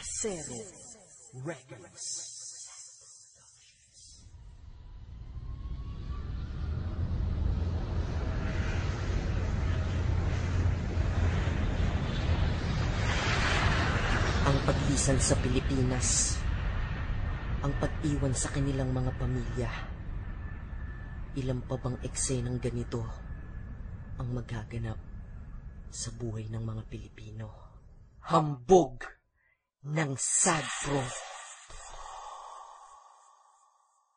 Acero Records. Ang paglisan sa Pilipinas, ang pag-iwan sa kanilang mga pamilya. Ilan pa bang eksenang ganito ang magaganap sa buhay ng mga Pilipino? Hambog ng Sadpro.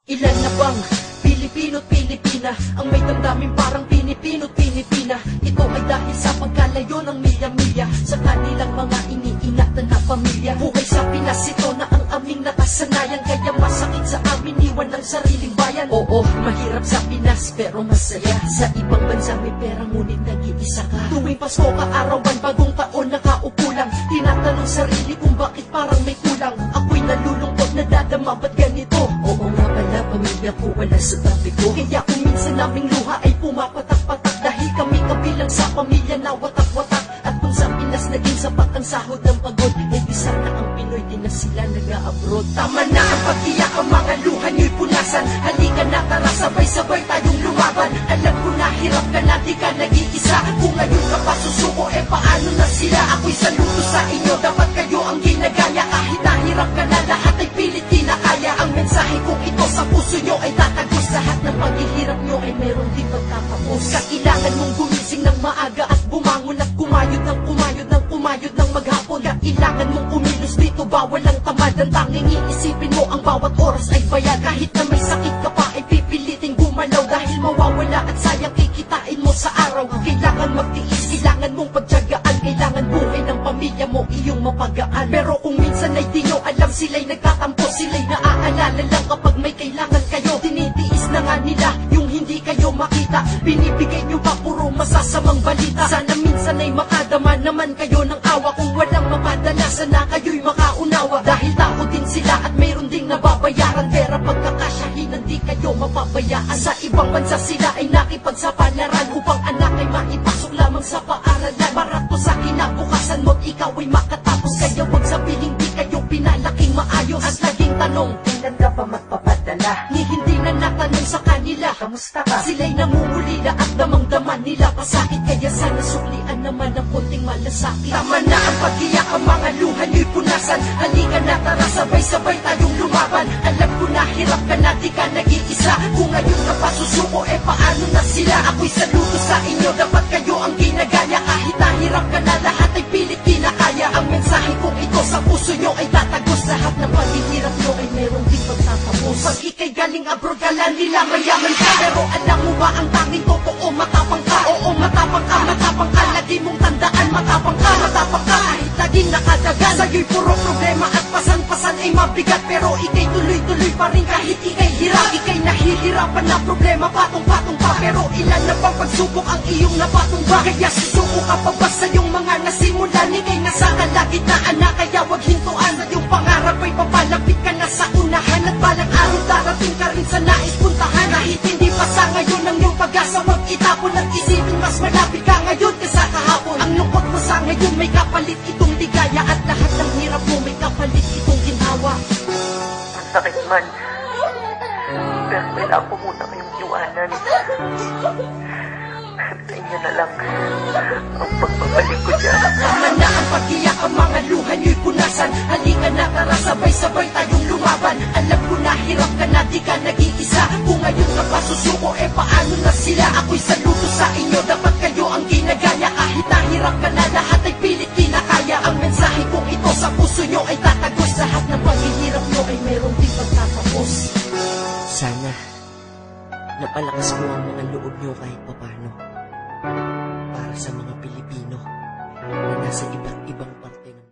Ilan na bang Pilipino't Pilipina ang may damdamin parang Pinipino't Pilipina? Ito ay dahil sa pagkalayo ng milya-milya sa kanilang mga iniingatan na pamilya. Buhay sa Pinas, ito na ang aming nakasanayan, kaya masakit sa amin iwan ng sariling bayan. Oo, mahirap sa Pinas pero masaya. Sa ibang bansa may pera ngunit nag-iisa ka. Tuwing Pasko, kaarawan, bagong taon, nakaupo lang, tinatanong sarili kung bakit parang may kulang. Ako'y nalulungkot, nadadama, ba't ganito? Oo nga pala, pamilya ko wala sa tabi ko. Kaya kung minsan naming luha ay pumapatak-patak, dahil kami kabilang sa pamilya na watak-watak. At kung sa Pinas naging sapat ang sahod ng pagod, eh di sana ang Pinoy din na sila nag-a-abroad. Tama na ang pag-iyak, ang mga luha nyo'y punasan. Halika na, tara, sabay-sabay tayong lumaban. Alam ko na hirap ka na, di ka nag-iisa. Kung ngayon ka pa susuko, eh paano na sila? Ako'y saludo sa inyo, dapat kayo ang ginagaya. Kahit nahirap ka na, lahat ay pilit kinakaya. Ang mensahe kong ito sa puso nyo ay tatagos. Lahat ng paghihirap nyo ay meron din pagtatapos. Kailangan mong gumising ng maaga at bumangon at kumayod ng kumayod ng kumayod ng maghapon. Kailangan mong kumilos dito, bawal ang tamad. Ang tanging iisipin mo, ang bawat oras ay bayad. Kahit na may sakit ka pa ay pipiliting gumalaw, dahil mawawala at sayang kikitain mo sa araw. Kailangan magtiis, kailangan mong pagtiyagaan. Kailangan buhay ng pamilya mo iyong mapagaan. Pero kung minsan ay di nyo alam, sila'y nagtatampo, sila'y naaalala lang kapag may kailangan kayo. Tinitiis na nga nila yung hindi kayo makita, binibigay nyo pa puro masasamang balita. Sana minsan ay makadama naman kayo ng awa. Kung walang mapadala, sana kayo'y makaunawa. Dahil tao din sila at mayroon ding nababayaran. Pera pagkakasyahin, hindi kayo mapabayaan. Sa ibang bansa sila ay nakipagsapalaran upang anak ay maipasok lamang sa paaralan. Para to sa kinabukasan mo't ikaw ay makatapos. Kaya wag sabihin di kayo pinalaking maayos. At laging tanong, kailan ka pa magpapadala? Ni hindi na natanong sa kanila, kamusta ka? Sila'y namumulila at damang-daman nila pasakit. Kaya sana suklian naman ang konting malasakit. Tama na ang pag-iyak, ang mga luha nyo'y punasan. Halika na, tara, sabay-sabay tayong lumaban. Alam ko na hirap ka na, di ka nag-iisa. Kung ngayon ka pa susuko, eh paano na sila? Ako'y saludo sa inyo, dapat kayo ang ginagaya. Kahit nahirap ka na, lahat ay pilit kinakaya. Ang mensahe kong ito sa puso nyo ay tatagos. Lahat ng paghihirap nyo ay meron din pagtatapos. Pag ikay galing abroad, kala nila mayaman ka, pero alam mo ba ang tanging totoo? Matapang ka, oo matapang ka, matapang ka. Lagi mong tandaan, matapang ka, matapang ka. Kahit laging nakadagan, sa'yo'y puro problema at pasan-pasan ay mabigat, pero ikay tuloy-tuloy pa rin kahit ikay hirap. Ikay nahihirapan na problema, patong-patong pa, pero ilan na bang pagsubok ang iyong napatumba? Kaya susuko ka pa ba sa iyong mga nasimulan? Ikay nasa kalagitnaan na, kaya wag hintuan. Sa iyong pangarap ay papalapit ka na sa unahan, at balang araw darating ka rin sa nais puntahan. Kahit hindi pa sa ngayon ang iyong pag-asa, wag itapon at isipin mas malapit ka ngayon kaysa kahapon. Ang lungkot mo sa ngayon may kapalit itong ligaya, at lahat ng hirap mo may kapalit itong ginhawa. Masakit man, pero kailangan ko muna kayong iwanan. Sa inyo na lang ang pagbabalik ko dyan. Tama na ang pag-iyak, ang mga luha nyo'y punasan. Halika na, tara, sabay-sabay tayong lumaban. Alam ko na hirap ka na, di ka nag-iisa. Kung ngayon ka pa susuko, eh paano na sila? Ako'y saludo sa inyo, dapat kayo ang ginagaya. Kahit nahirap ka na, lahat ay pilit kinakaya. Ang mensahe kong ito sa puso nyo ay tatagos. Lahat ng paghihirap nyo ay meron din pagtatapos. Sana napalakas ko ang mga loob nyo kahit papano, para sa mga Pilipino na nasa iba't ibang parte ng